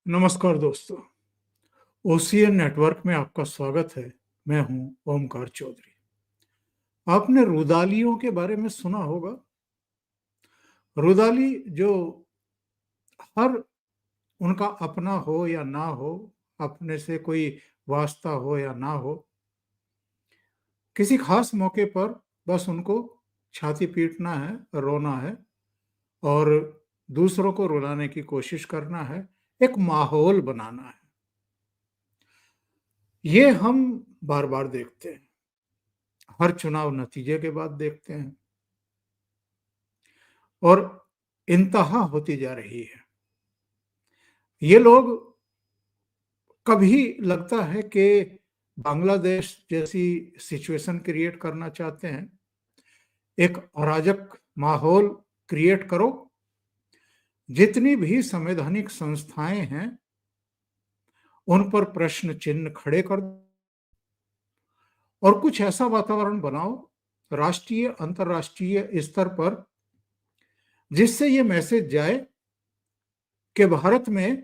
नमस्कार दोस्तों। OCN network में आपका स्वागत है। मैं हूं ओमकार चौधरी। आपने रुदालियों के बारे में सुना होगा। रुदाली जो हर उनका अपना हो या ना हो, अपने से कोई वास्ता हो या ना हो, किसी खास मौके पर बस उनको छाती पीटना है, रोना है और दूसरों को रुलाने की कोशिश करना है, एक माहौल बनाना है। ये हम बार बार देखते हैं, हर चुनाव नतीजे के बाद देखते हैं और इंतहा होती जा रही है। ये लोग कभी लगता है कि बांग्लादेश जैसी सिचुएशन क्रिएट करना चाहते हैं, एक अराजक माहौल क्रिएट करो, जितनी भी संवैधानिक संस्थाएं हैं उन पर प्रश्न चिन्ह खड़े कर दो और कुछ ऐसा वातावरण बनाओ राष्ट्रीय अंतर्राष्ट्रीय स्तर पर जिससे ये मैसेज जाए कि भारत में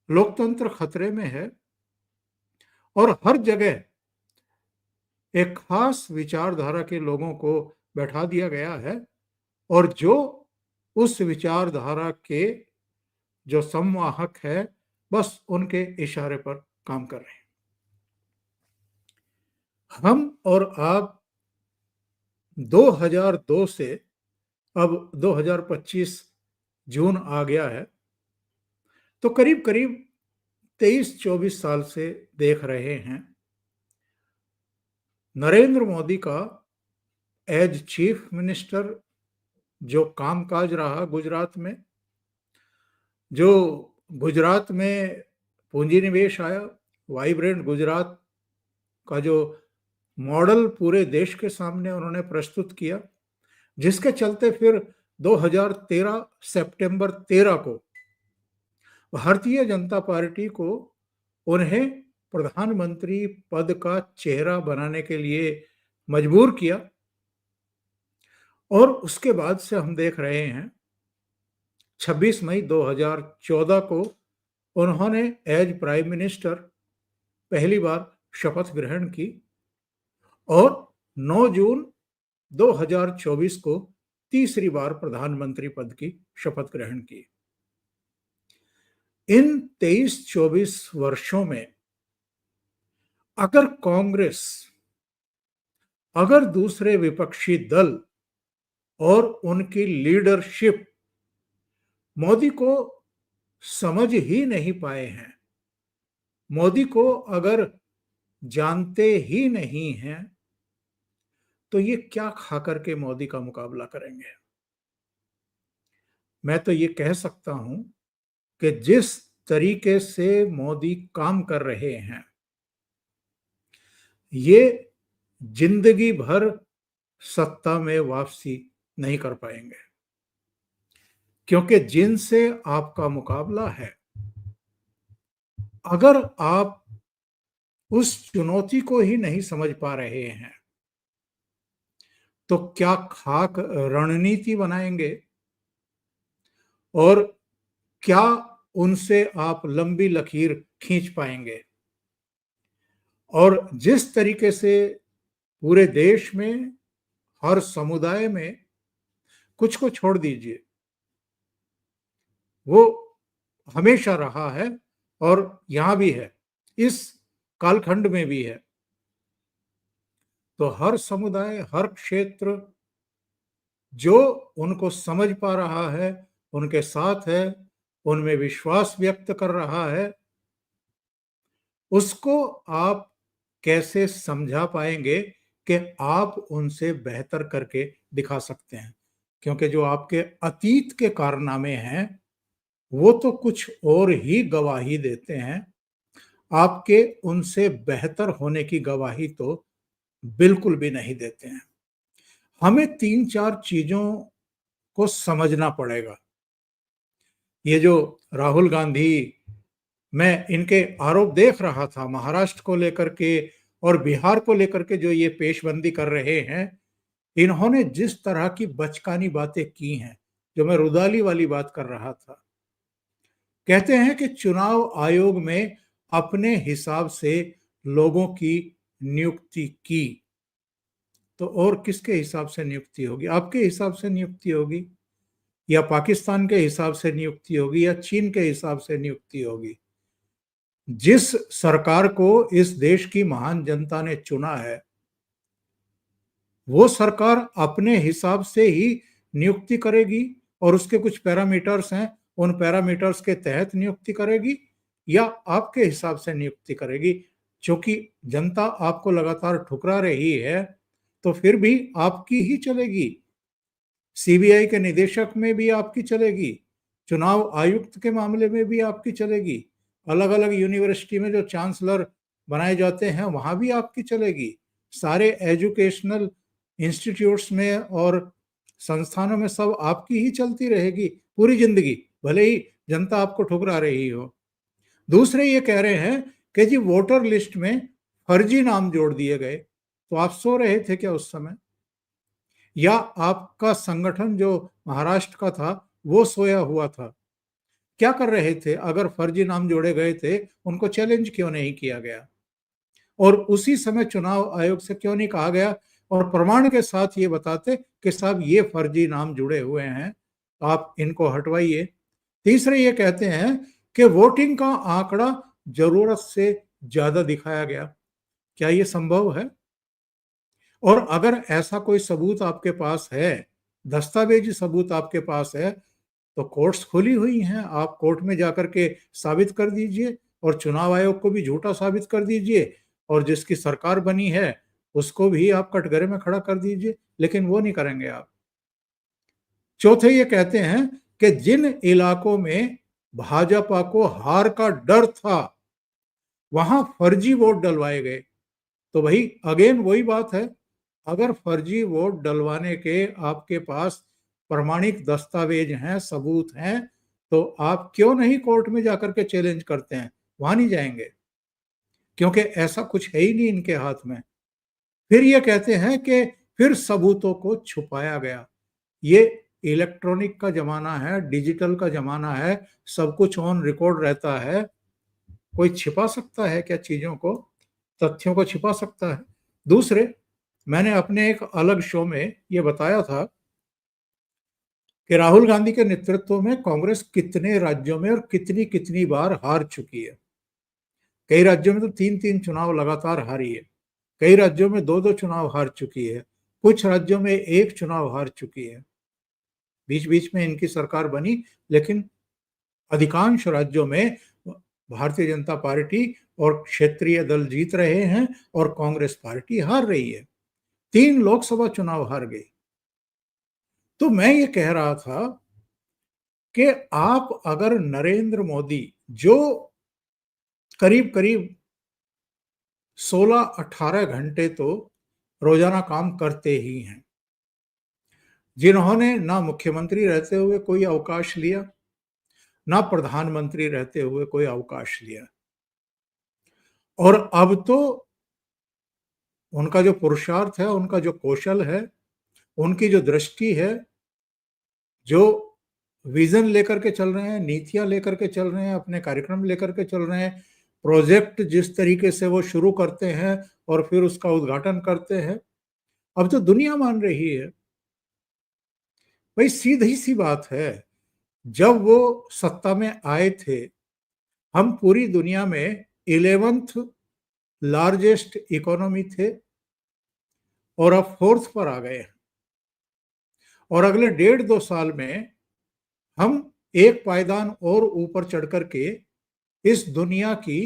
लोकतंत्र खतरे में है और हर जगह एक खास विचारधारा के लोगों को बैठा दिया गया है और जो उस विचारधारा के जो संवाहक है, बस उनके इशारे पर काम कर रहे हैं। हम और आप 2002 से अब 2025 जून आ गया है, तो करीब करीब 23-24 साल से देख रहे हैं नरेंद्र मोदी का एज चीफ मिनिस्टर जो कामकाज रहा गुजरात में, जो गुजरात में पूंजी निवेश आया, वाइब्रेंट गुजरात का जो मॉडल पूरे देश के सामने उन्होंने प्रस्तुत किया, जिसके चलते फिर 2013 सितंबर 13 को भारतीय जनता पार्टी को उन्हें प्रधानमंत्री पद का चेहरा बनाने के लिए मजबूर किया और उसके बाद से हम देख रहे हैं 26 मई 2014 को उन्होंने एज प्राइम मिनिस्टर पहली बार शपथ ग्रहण की और 9 जून 2024 को तीसरी बार प्रधानमंत्री पद की शपथ ग्रहण की। इन 23-24 वर्षों में अगर कांग्रेस, अगर दूसरे विपक्षी दल और उनकी लीडरशिप मोदी को समझ ही नहीं पाए हैं, मोदी को अगर जानते ही नहीं हैं, तो ये क्या खाकर के मोदी का मुकाबला करेंगे। मैं तो ये कह सकता हूं कि जिस तरीके से मोदी काम कर रहे हैं, ये जिंदगी भर सत्ता में वापसी नहीं कर पाएंगे, क्योंकि जिनसे आपका मुकाबला है, अगर आप उस चुनौती को ही नहीं समझ पा रहे हैं, तो क्या खाक रणनीति बनाएंगे और क्या उनसे आप लंबी लकीर खींच पाएंगे। और जिस तरीके से पूरे देश में हर समुदाय में, कुछ को छोड़ दीजिए, वो हमेशा रहा है और यहां भी है, इस कालखंड में भी है, तो हर समुदाय, हर क्षेत्र जो उनको समझ पा रहा है, उनके साथ है, उनमें विश्वास व्यक्त कर रहा है, उसको आप कैसे समझा पाएंगे कि आप उनसे बेहतर करके दिखा सकते हैं। क्योंकि जो आपके अतीत के कारनामे हैं वो तो कुछ और ही गवाही देते हैं, आपके उनसे बेहतर होने की गवाही तो बिल्कुल भी नहीं देते हैं। हमें 3-4 चीजों को समझना पड़ेगा। ये जो राहुल गांधी, मैं इनके आरोप देख रहा था महाराष्ट्र को लेकर के और बिहार को लेकर के, जो ये पेशबंदी कर रहे हैं, इन्होंने जिस तरह की बचकानी बातें की हैं, जो मैं रुदाली वाली बात कर रहा था, कहते हैं कि चुनाव आयोग में अपने हिसाब से लोगों की नियुक्ति की, तो और किसके हिसाब से नियुक्ति होगी? आपके हिसाब से नियुक्ति होगी, या पाकिस्तान के हिसाब से नियुक्ति होगी, या चीन के हिसाब से नियुक्ति होगी? जिस सरकार को इस देश की महान जनता ने चुना है, वो सरकार अपने हिसाब से ही नियुक्ति करेगी और उसके कुछ पैरामीटर्स हैं, उन पैरामीटर्स के तहत नियुक्ति करेगी, या आपके हिसाब से नियुक्ति करेगी? क्योंकि जनता आपको लगातार ठुकरा रही है, तो फिर भी आपकी ही चलेगी। सीबीआई के निदेशक में भी आपकी चलेगी, चुनाव आयुक्त के मामले में भी आपकी चलेगी, अलग अलग यूनिवर्सिटी में जो चांसलर बनाए जाते हैं वहां भी आपकी चलेगी, सारे एजुकेशनल इंस्टीट्यूट्स में और संस्थानों में सब आपकी ही चलती रहेगी पूरी जिंदगी, भले ही जनता आपको ठुकरा रही हो। दूसरे ये कह रहे हैं कि जी वोटर लिस्ट में फर्जी नाम जोड़ दिए गए, तो आप सो रहे थे क्या उस समय? या आपका संगठन जो महाराष्ट्र का था वो सोया हुआ था? क्या कर रहे थे? अगर फर्जी नाम जोड़े गए थे, उनको चैलेंज क्यों नहीं किया गया? और उसी समय चुनाव आयोग से क्यों नहीं कहा गया और प्रमाण के साथ ये बताते कि साहब ये फर्जी नाम जुड़े हुए हैं, आप इनको हटवाइए। तीसरे ये कहते हैं कि वोटिंग का आंकड़ा जरूरत से ज्यादा दिखाया गया। क्या ये संभव है? और अगर ऐसा कोई सबूत आपके पास है, दस्तावेजी सबूत आपके पास है, तो कोर्ट्स खुली हुई हैं, आप कोर्ट में जाकर के साबित कर दीजिए और चुनाव आयोग को भी झूठा साबित कर दीजिए, और जिसकी सरकार बनी है उसको भी आप कटघरे में खड़ा कर दीजिए, लेकिन वो नहीं करेंगे आप। चौथे ये कहते हैं कि जिन इलाकों में भाजपा को हार का डर था वहां फर्जी वोट डलवाए गए। तो भाई अगेन वही बात है, अगर फर्जी वोट डलवाने के आपके पास प्रमाणिक दस्तावेज हैं, सबूत हैं, तो आप क्यों नहीं कोर्ट में जाकर के चैलेंज करते हैं? वहां नहीं जाएंगे क्योंकि ऐसा कुछ है ही नहीं इनके हाथ में। फिर ये कहते हैं कि फिर सबूतों को छुपाया गया। ये इलेक्ट्रॉनिक का जमाना है, डिजिटल का जमाना है, सब कुछ ऑन रिकॉर्ड रहता है। कोई छिपा सकता है क्या चीजों को? तथ्यों को छिपा सकता है? दूसरे, मैंने अपने एक अलग शो में ये बताया था कि राहुल गांधी के नेतृत्व में कांग्रेस कितने राज्यों में और कितनी कितनी बार हार चुकी है। कई राज्यों में तो 3-3 चुनाव लगातार हारी है, कई राज्यों में 2-2 चुनाव हार चुकी है, कुछ राज्यों में एक चुनाव हार चुकी है। बीच बीच में इनकी सरकार बनी, लेकिन अधिकांश राज्यों में भारतीय जनता पार्टी और क्षेत्रीय दल जीत रहे हैं और कांग्रेस पार्टी हार रही है। 3 लोकसभा चुनाव हार गई। तो मैं ये कह रहा था कि आप अगर नरेंद्र मोदी, जो करीब करीब 16-18 घंटे तो रोजाना काम करते ही हैं, जिन्होंने ना मुख्यमंत्री रहते हुए कोई अवकाश लिया, ना प्रधानमंत्री रहते हुए कोई अवकाश लिया, और अब तो उनका जो पुरुषार्थ है, उनका जो कौशल है, उनकी जो दृष्टि है, जो विजन लेकर के चल रहे हैं, नीतियां लेकर के चल रहे हैं, अपने कार्यक्रम लेकर के चल रहे हैं, प्रोजेक्ट जिस तरीके से वो शुरू करते हैं और फिर उसका उद्घाटन करते हैं, अब तो दुनिया मान रही है। भाई सीधी सी बात है, जब वो सत्ता में आए थे, हम पूरी दुनिया में 11th लार्जेस्ट इकोनॉमी थे और अब 4th पर आ गए हैं, और अगले 1.5-2 साल में हम एक पायदान और ऊपर चढ़ करके इस दुनिया की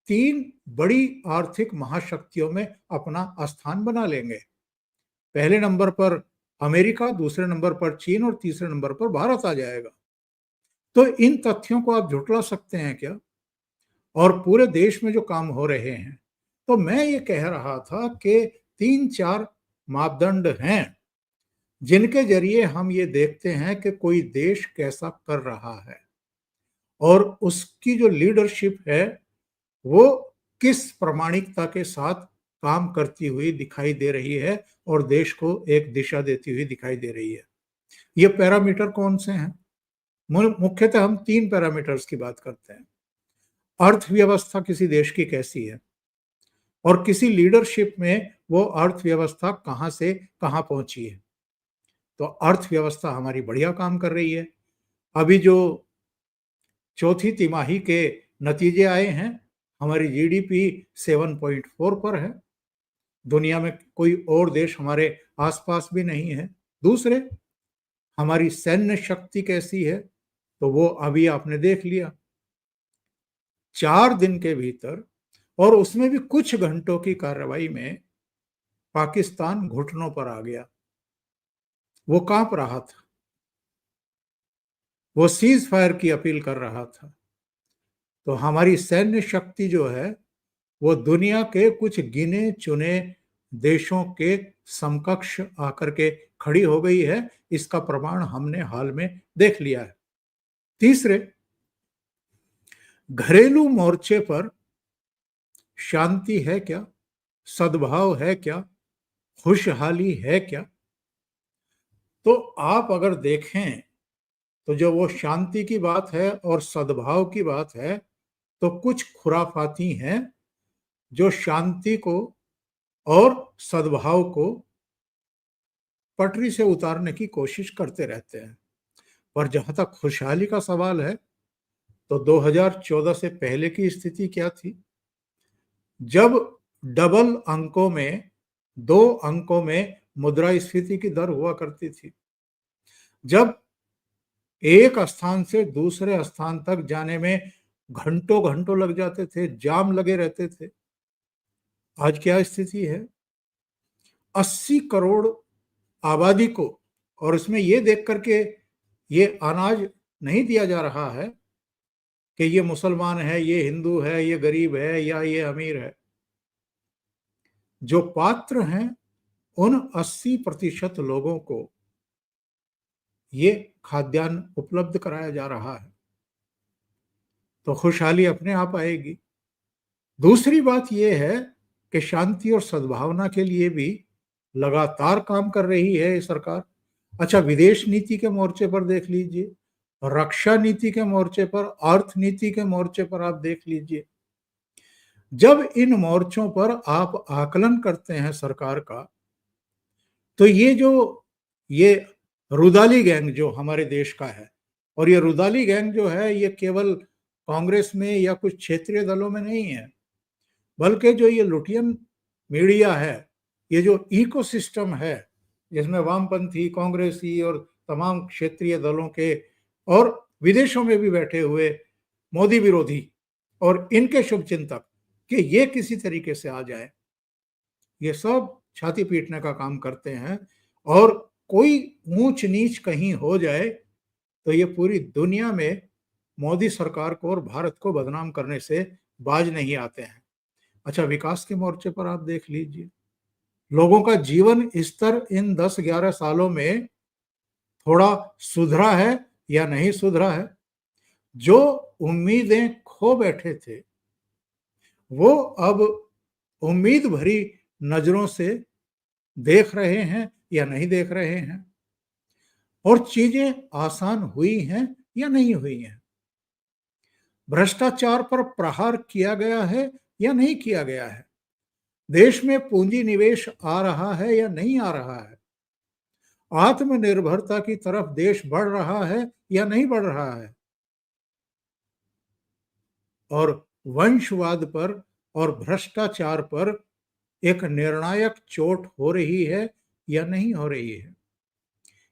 3 बड़ी आर्थिक महाशक्तियों में अपना स्थान बना लेंगे। पहले नंबर पर अमेरिका, दूसरे नंबर पर चीन और तीसरे नंबर पर भारत आ जाएगा। तो इन तथ्यों को आप झुठला सकते हैं क्या? और पूरे देश में जो काम हो रहे हैं, तो मैं ये कह रहा था कि 3-4 मापदंड हैं जिनके जरिए हम ये देखते हैं कि कोई देश कैसा कर रहा है और उसकी जो लीडरशिप है वो किस प्रामाणिकता के साथ काम करती हुई दिखाई दे रही है और देश को एक दिशा देती हुई दिखाई दे रही है। ये पैरामीटर कौन से हैं? मुख्यतः हम 3 पैरामीटर्स की बात करते हैं। अर्थव्यवस्था किसी देश की कैसी है और किसी लीडरशिप में वो अर्थव्यवस्था कहाँ से कहाँ पहुंची है। तो अर्थव्यवस्था हमारी बढ़िया काम कर रही है। अभी जो चौथी तिमाही के नतीजे आए हैं, हमारी जीडीपी 7.4 पर है। दुनिया में कोई और देश हमारे आसपास भी नहीं है। दूसरे, हमारी सैन्य शक्ति कैसी है, तो वो अभी आपने देख लिया। 4 दिन के भीतर, और उसमें भी कुछ घंटों की कार्रवाई में, पाकिस्तान घुटनों पर आ गया। वो कांप रहा था, वो सीज फायर की अपील कर रहा था। तो हमारी सैन्य शक्ति जो है वो दुनिया के कुछ गिने चुने देशों के समकक्ष आकर के खड़ी हो गई है। इसका प्रमाण हमने हाल में देख लिया है। तीसरे, घरेलू मोर्चे पर शांति है क्या, सद्भाव है क्या, खुशहाली है क्या? तो आप अगर देखें तो जो वो शांति की बात है और सद्भाव की बात है, तो कुछ खुराफाती हैं जो शांति को और सद्भाव को पटरी से उतारने की कोशिश करते रहते हैं। पर जहां तक खुशहाली का सवाल है, तो 2014 से पहले की स्थिति क्या थी, जब डबल अंकों में, 2 अंकों में मुद्रास्फीति की दर हुआ करती थी, जब एक स्थान से दूसरे स्थान तक जाने में घंटों घंटों लग जाते थे, जाम लगे रहते थे। आज क्या स्थिति है? 80 करोड़ आबादी को, और इसमें ये देख करके ये अनाज नहीं दिया जा रहा है कि ये मुसलमान है, ये हिंदू है, ये गरीब है या ये अमीर है। जो पात्र हैं उन 80% लोगों को ये खाद्यान्न उपलब्ध कराया जा रहा है, तो खुशहाली अपने आप आएगी। दूसरी बात यह है कि शांति और सद्भावना के लिए भी लगातार काम कर रही है ये सरकार। अच्छा, विदेश नीति के मोर्चे पर देख लीजिए, रक्षा नीति के मोर्चे पर, अर्थ नीति के मोर्चे पर आप देख लीजिए। जब इन मोर्चों पर आप आकलन करते हैं सरकार का, तो ये रुदाली गैंग जो हमारे देश का है, और ये रुदाली गैंग जो है ये केवल कांग्रेस में या कुछ क्षेत्रीय दलों में नहीं है, बल्कि जो ये लुटियन मीडिया है, ये जो इकोसिस्टम है जिसमें वामपंथी, कांग्रेसी और तमाम क्षेत्रीय दलों के और विदेशों में भी बैठे हुए मोदी विरोधी और इनके शुभचिंतक, कि ये किसी तरीके से आ जाए, ये सब छाती पीटने का काम करते हैं। और कोई ऊंच नीच कहीं हो जाए तो ये पूरी दुनिया में मोदी सरकार को और भारत को बदनाम करने से बाज नहीं आते हैं। अच्छा, विकास के मोर्चे पर आप देख लीजिए, लोगों का जीवन स्तर इन 10-11 सालों में थोड़ा सुधरा है या नहीं सुधरा है? जो उम्मीदें खो बैठे थे वो अब उम्मीद भरी नजरों से देख रहे हैं या नहीं देख रहे हैं, और चीजें आसान हुई हैं या नहीं हुई हैं, भ्रष्टाचार पर प्रहार किया गया है या नहीं किया गया है, देश में पूंजी निवेश आ रहा है या नहीं आ रहा है, आत्मनिर्भरता की तरफ देश बढ़ रहा है या नहीं बढ़ रहा है, और वंशवाद पर और भ्रष्टाचार पर एक निर्णायक चोट हो रही है या नहीं हो रही है।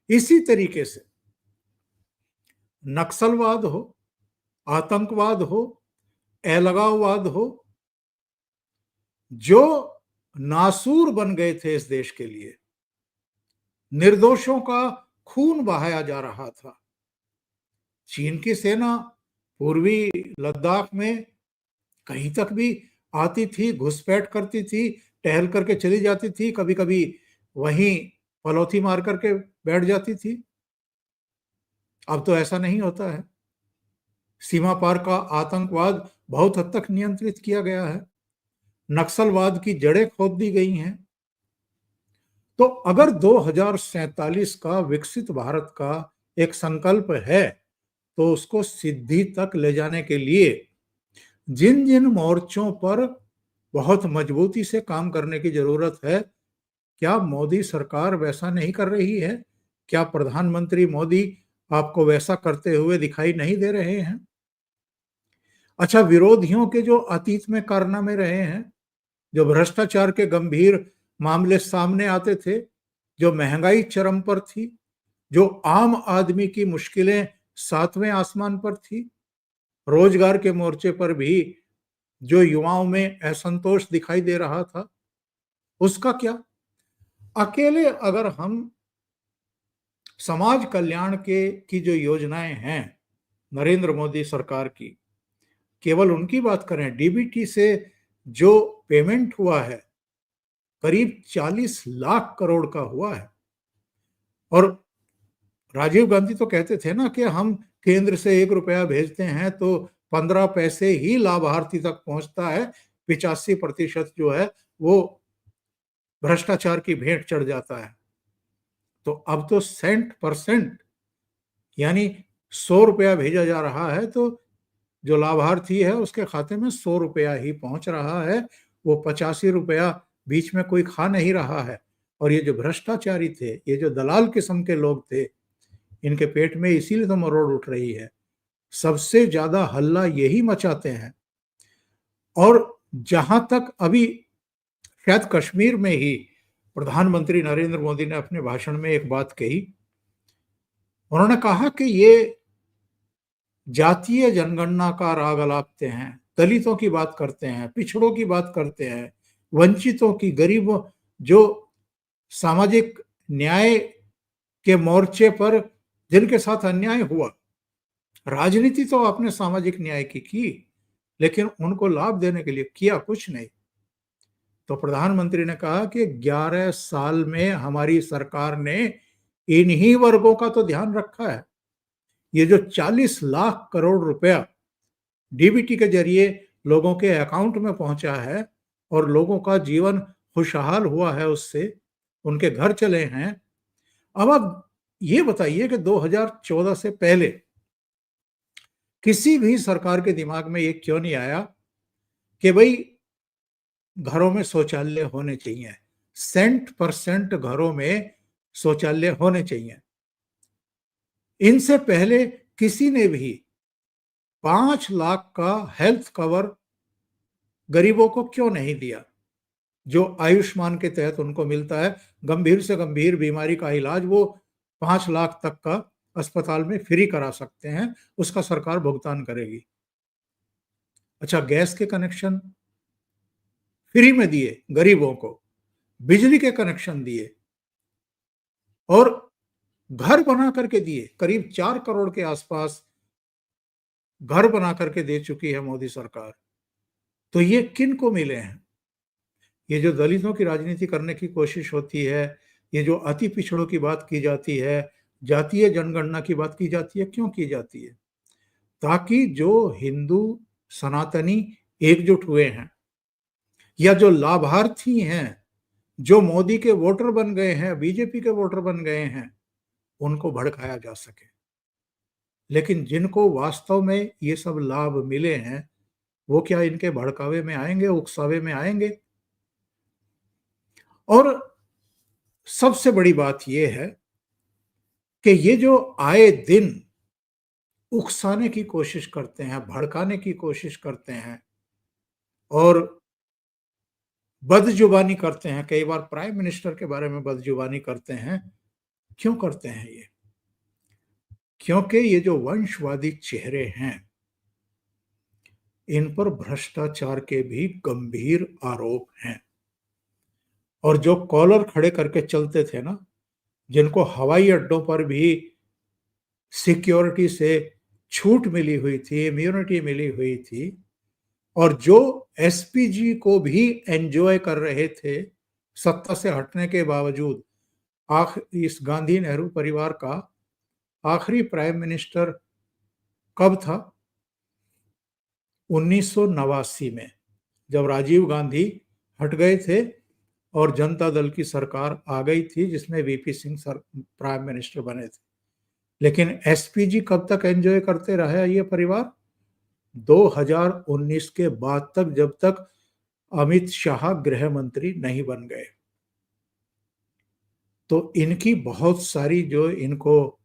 इसी तरीके से नक्सलवाद हो, आतंकवाद हो, अलगाववाद हो, जो नासूर बन गए थे इस देश के लिए, निर्दोषों का खून बहाया जा रहा था। चीन की सेना पूर्वी लद्दाख में कहीं तक भी आती थी, घुसपैठ करती थी, टहल करके चली जाती थी, कभी कभी वहीं पलौथी मार करके बैठ जाती थी। अब तो ऐसा नहीं होता है। सीमा पार का आतंकवाद बहुत हद तक नियंत्रित किया गया है, नक्सलवाद की जड़ें खोद दी गई हैं। तो अगर 2047 का विकसित भारत का एक संकल्प है, तो उसको सिद्धि तक ले जाने के लिए जिन जिन मोर्चों पर बहुत मजबूती से काम करने की जरूरत है, क्या मोदी सरकार वैसा नहीं कर रही है? क्या प्रधानमंत्री मोदी आपको वैसा करते हुए दिखाई नहीं दे रहे हैं? अच्छा, विरोधियों के जो अतीत में कारनामे रहे हैं, जो भ्रष्टाचार के गंभीर मामले सामने आते थे, जो महंगाई चरम पर थी, जो आम आदमी की मुश्किलें सातवें आसमान पर थी, रोजगार के मोर्चे पर भी जो युवाओं में असंतोष दिखाई दे रहा था, उसका क्या? अकेले अगर हम समाज कल्याण के की जो योजनाएं हैं नरेंद्र मोदी सरकार की, केवल उनकी बात करें, डीबीटी से जो पेमेंट हुआ है करीब 40 लाख करोड़ का हुआ है। और राजीव गांधी तो कहते थे ना कि हम केंद्र से 1 रुपया भेजते हैं तो 15 पैसे ही लाभार्थी तक पहुंचता है, 85% जो है वो भ्रष्टाचार की भेंट चढ़ जाता है। तो अब तो सेंट परसेंट, यानी 100 रुपया भेजा जा रहा है तो जो लाभार्थी है उसके खाते में 100 रुपया ही पहुंच रहा है, वो 85 रुपया बीच में कोई खा नहीं रहा है। और ये जो भ्रष्टाचारी थे, ये जो दलाल किस्म के लोग थे, इनके पेट में इसीलिए तो मरोड़ उठ रही है। सबसे ज्यादा हल्ला यही मचाते हैं। और जहां तक अभी शायद कश्मीर में ही प्रधानमंत्री नरेंद्र मोदी ने अपने भाषण में एक बात कही, उन्होंने कहा कि ये जातीय जनगणना का राग अलापते हैं, दलितों की बात करते हैं, पिछड़ों की बात करते हैं, वंचितों की, गरीबों, जो सामाजिक न्याय के मोर्चे पर जिनके साथ अन्याय हुआ। राजनीति तो आपने सामाजिक न्याय की, लेकिन उनको लाभ देने के लिए किया कुछ नहीं। तो प्रधानमंत्री ने कहा कि 11 साल में हमारी सरकार ने इन्हीं वर्गों का तो ध्यान रखा है। ये जो 40 लाख करोड़ रुपया डीबीटी के जरिए लोगों के अकाउंट में पहुंचा है और लोगों का जीवन खुशहाल हुआ है, उससे उनके घर चले हैं। अब आप ये बताइए कि 2014 से पहले किसी भी सरकार के दिमाग में ये क्यों नहीं आया कि भाई घरों में शौचालय होने चाहिए, सेंट परसेंट घरों में शौचालय होने चाहिए। इनसे पहले किसी ने भी 5 लाख का हेल्थ कवर गरीबों को क्यों नहीं दिया, जो आयुष्मान के तहत उनको मिलता है। गंभीर से गंभीर बीमारी का इलाज वो 5 लाख तक का अस्पताल में फ्री करा सकते हैं, उसका सरकार भुगतान करेगी। अच्छा, गैस के कनेक्शन फ्री में दिए गरीबों को, बिजली के कनेक्शन दिए और घर बना करके दिए। करीब 4 करोड़ के आसपास घर बना करके दे चुकी है मोदी सरकार। तो ये किन को मिले हैं? ये जो दलितों की राजनीति करने की कोशिश होती है, ये जो अति पिछड़ों की बात की जाती है, जातीय जनगणना की बात की जाती है, क्यों की जाती है? ताकि जो हिंदू सनातनी एकजुट हुए हैं या जो लाभार्थी हैं, जो मोदी के वोटर बन गए हैं, बीजेपी के वोटर बन गए हैं, उनको भड़काया जा सके। लेकिन जिनको वास्तव में ये सब लाभ मिले हैं, वो क्या इनके भड़कावे में आएंगे, उकसावे में आएंगे? और सबसे बड़ी बात यह है कि ये जो आए दिन उकसाने की कोशिश करते हैं, भड़काने की कोशिश करते हैं और बदजुबानी करते हैं, कई बार प्राइम मिनिस्टर के बारे में बदजुबानी करते हैं, क्यों करते हैं ये? क्योंकि ये जो वंशवादी चेहरे हैं, इन पर भ्रष्टाचार के भी गंभीर आरोप हैं। और जो कॉलर खड़े करके चलते थे ना, जिनको हवाई अड्डों पर भी सिक्योरिटी से छूट मिली हुई थी, इम्यूनिटी मिली हुई थी, और जो एसपीजी को भी एंजॉय कर रहे थे सत्ता से हटने के बावजूद। इस गांधी नेहरू परिवार का आखिरी प्राइम मिनिस्टर कब था? 1989 में, जब राजीव गांधी हट गए थे और जनता दल की सरकार आ गई थी, जिसमें VP Singh sir prime minister बने थे। लेकिन एसपीजी कब तक एंजॉय करते रहे ये परिवार? 2019 के बाद तक, जब तक अमित शाह गृह मंत्री नहीं बन गए। तो इनकी बहुत सारी जो इनको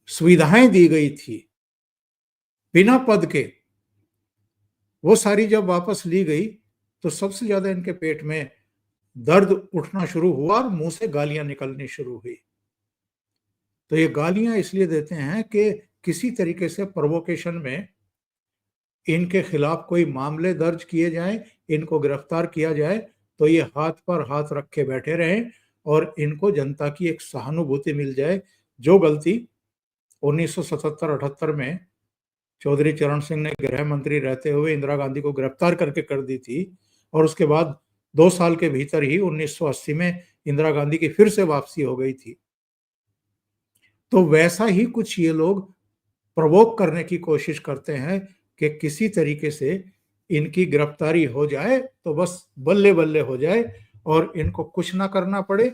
सुविधाएं दी गई थी बिना पद के, वो सारी जब वापस ली गई तो सबसे ज्यादा इनके पेट में दर्द उठना शुरू हुआ और मुंह से गालियां निकलनी शुरू हुई। तो ये गालियां इसलिए देते हैं कि किसी तरीके से प्रोवोकेशन में इनके खिलाफ कोई मामले दर्ज किए जाएं, इनको गिरफ्तार किया जाए, तो ये हाथ पर हाथ रख के बैठे रहें और इनको जनता की एक सहानुभूति मिल जाए। जो गलती 1977-78 में चौधरी चरण सिंह ने गृह मंत्री रहते हुए इंदिरा गांधी को गिरफ्तार करके कर दी थी, और उसके बाद 2 साल के भीतर ही 1980 में इंदिरा गांधी की फिर से वापसी हो गई थी। तो वैसा ही कुछ ये लोग प्रवोक करने की कोशिश करते हैं कि किसी तरीके से इनकी गिरफ्तारी हो जाए तो बस बल्ले बल्ले हो जाए और इनको कुछ ना करना पड़े,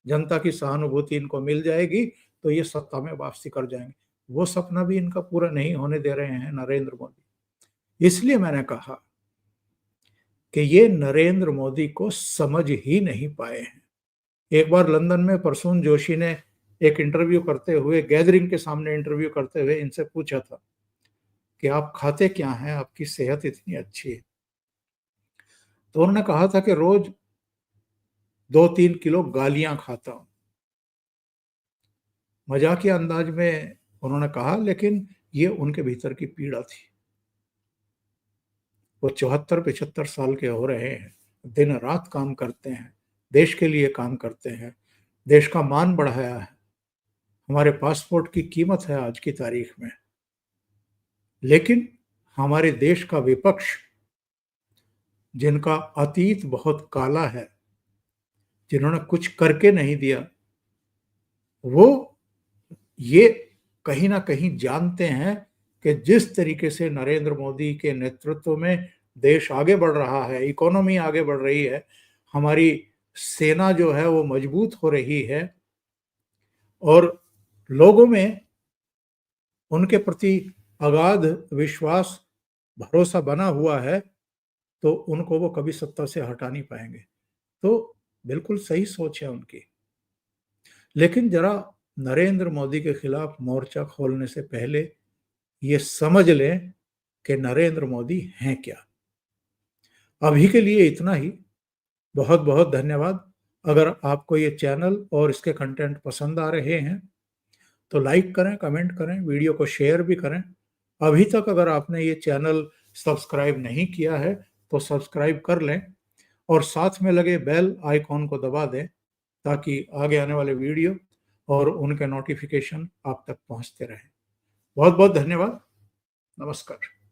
जनता की सहानुभूति इनको मिल जाएगी तो ये सत्ता में वापसी कर जाएंगे। वो सपना भी इनका पूरा नहीं होने दे रहे हैं नरेंद्र मोदी। इसलिए मैंने कहा कि ये नरेंद्र मोदी को समझ ही नहीं पाए हैं। एक बार लंदन में प्रसून जोशी ने एक इंटरव्यू करते हुए, गैदरिंग के सामने इंटरव्यू करते हुए इनसे पूछा था कि आप खाते क्या हैं, आपकी सेहत इतनी अच्छी है? तो उन्होंने कहा था कि रोज 2-3 किलो गालियां खाता हूं। मजाकिया अंदाज में उन्होंने कहा, लेकिन ये उनके भीतर की पीड़ा थी। वो 74-75 साल के हो रहे हैं, दिन रात काम करते हैं, देश के लिए काम करते हैं, देश का मान बढ़ाया है, हमारे पासपोर्ट की कीमत है आज की तारीख में। लेकिन हमारे देश का विपक्ष, जिनका अतीत बहुत काला है, जिन्होंने कुछ करके नहीं दिया, वो ये कहीं ना कहीं जानते हैं कि जिस तरीके से नरेंद्र मोदी के नेतृत्व में देश आगे बढ़ रहा है, इकोनॉमी आगे बढ़ रही है, हमारी सेना जो है वो मजबूत हो रही है और लोगों में उनके प्रति अगाध विश्वास, भरोसा बना हुआ है, तो उनको वो कभी सत्ता से हटा नहीं पाएंगे। तो बिल्कुल सही सोच है उनकी। लेकिन जरा नरेंद्र मोदी के खिलाफ मोर्चा खोलने से पहले ये समझ लें कि नरेंद्र मोदी हैं क्या। अभी के लिए इतना ही। बहुत बहुत धन्यवाद। अगर आपको ये चैनल और इसके कंटेंट पसंद आ रहे हैं तो लाइक करें, कमेंट करें, वीडियो को शेयर भी करें। अभी तक अगर आपने ये चैनल सब्सक्राइब नहीं किया है तो सब्सक्राइब कर लें और साथ में लगे बेल आइकॉन को दबा दें ताकि आगे आने वाले वीडियो और उनके नोटिफिकेशन आप तक पहुंचते रहें। बहुत बहुत धन्यवाद। नमस्कार।